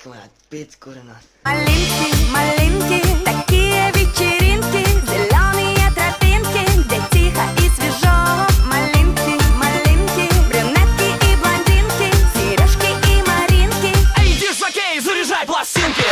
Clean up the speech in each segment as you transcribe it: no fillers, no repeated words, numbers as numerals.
ka varētu pīts kurināt. Маленькие, такие вечеринки, зеленые тропинки, где тихо и свежо. Маленькие, брюнетки и блондинки, сережки и маринки. Эй, диш-жокей, заряжай пластинки!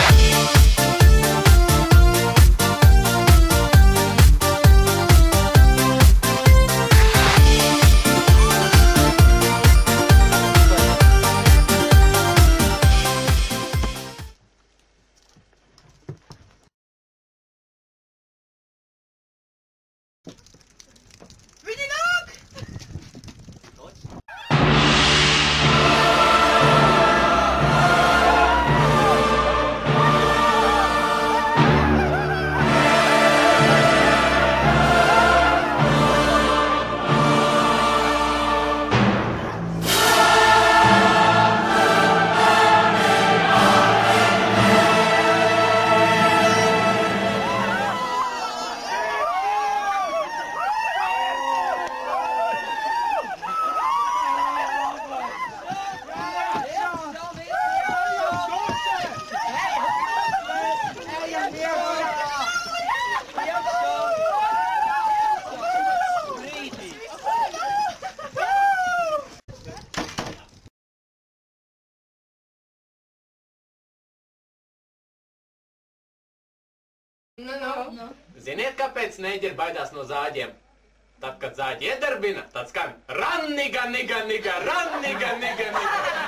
Ziniet, kāpēc neģeri baidās no zāģiem? Tad, kad zāģi iedarbina, tad skan ranniga, niga, niga, ranniga, niga, niga.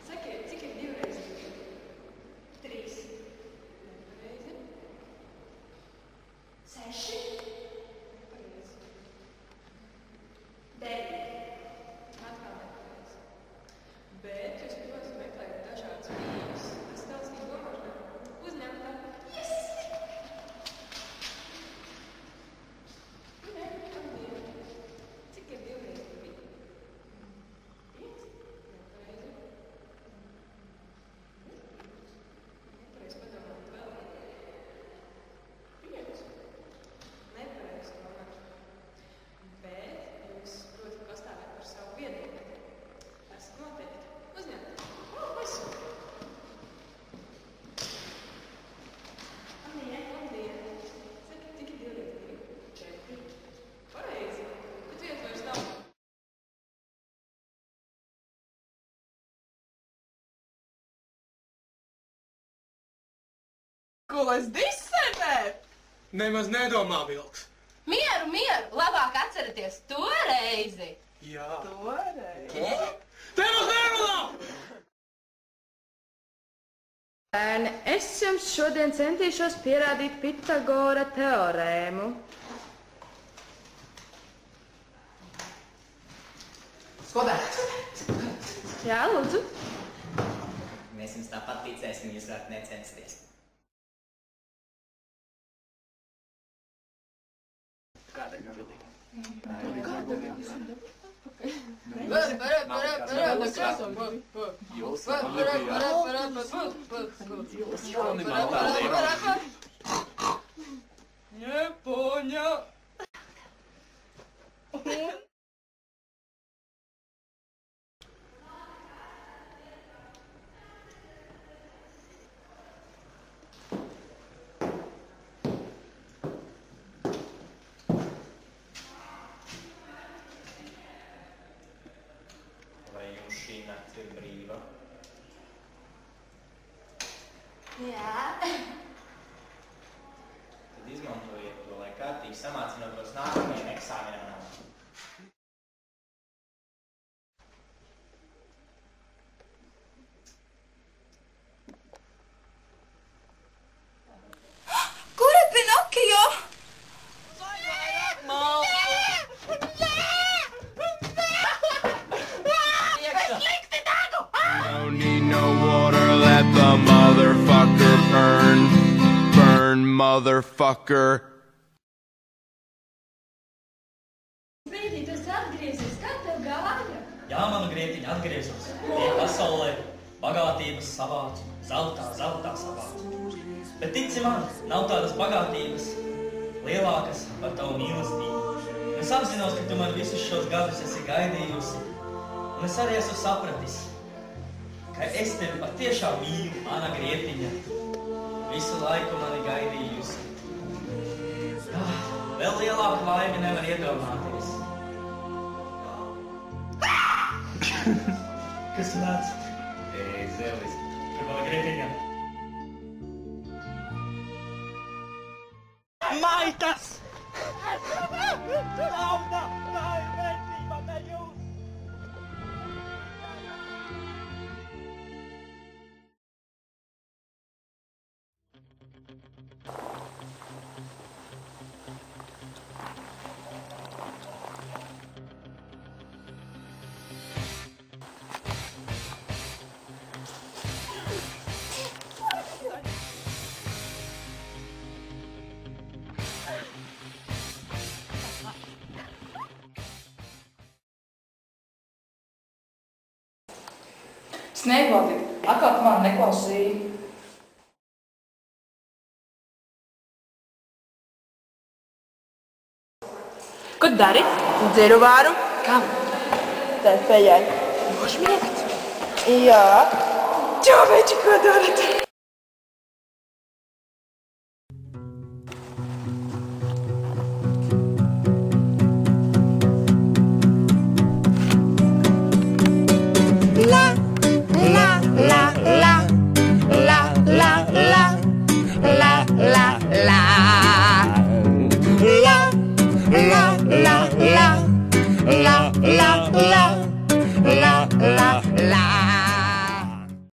Sakiet, cik ir 2 reizi 2? 3. 6. 9. Bet jūs gribētu meklēt dažādas pieejas. Tas daudz tik domāšana. Uzņemta. Yes! Nē, tam bija. Cik ir 2 reizi 2? 5? Nepareizi. Nepareizi padomāt vēl. 5? Nepareizi domāt. Bet jūs proti pastāvēt par savu vienību. Esat noteikti. Uzņemt. Visu. Labdien. Saki, cik ir 2 reizi 2? 4. Pareizi. Bet vietu vairs nav. Ko es dissertēt? Nemaz nedomā, Vilks. Mieru, labāk atcerieties to reizi. Jā. Toreiz. Nemaz nerunā! Bērni, es jums šodien centīšos pierādīt Pitagora teorēmu. Skolotājs! Jā, lūdzu. Mēs jums tāpat ticēsim, jūs varat necensties. Kāda ir vilīga? Nepoņa. Vai jums šī nakts ir brīva? Jā. Tad izmantojiet to, lai kārtīgi samācinotos nākamajam eksāmenam. Kur ir Pinokio? Don't need no water, let the motherfucker burn. Burn, motherfucker. Brīdī, tu esi atgriezies. Kā tev gāja? Jā, manu grietiņu atgriezos. Tie pasaulē bagātības savācu, zeltā savācu. Bet tici man, nav tādas bagātības, lielākas par tavu mīlestību. Un es apzinos, ka tu man visus šos gadus esi gaidījusi. Un es arī esmu sapratis, ka es tevi patiešām mīlu, mana Grietiņa. Visu laiku mani gaidījusi. Vēl lielāku laimi nevar iedomāties. Kas nāc? Zelis. Tur mana Grietiņa. Maitas! Nauda! Tā ir vērtība, ne jūs! Sniegvaldīt, atkal tu man neklausīji. Ko dari? Dzeru vāru. Kam? Tā ir fejai. Nožmiegt? Jā. Čoveči, ko darat? La